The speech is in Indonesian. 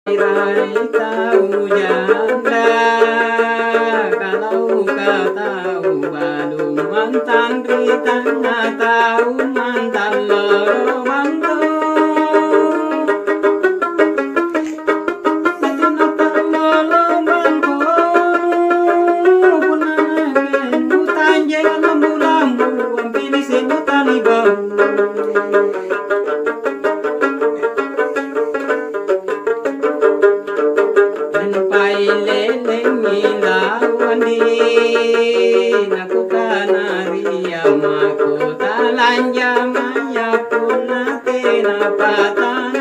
Rai tahu janda, kalau kau tahu balum mantan ritana tahu mantan loro mantu. Mantan loro mantu, punanagen butanjeng lambu-lambu, ampini sinu talibau. Naku kanaria mako talanja maya punate napatan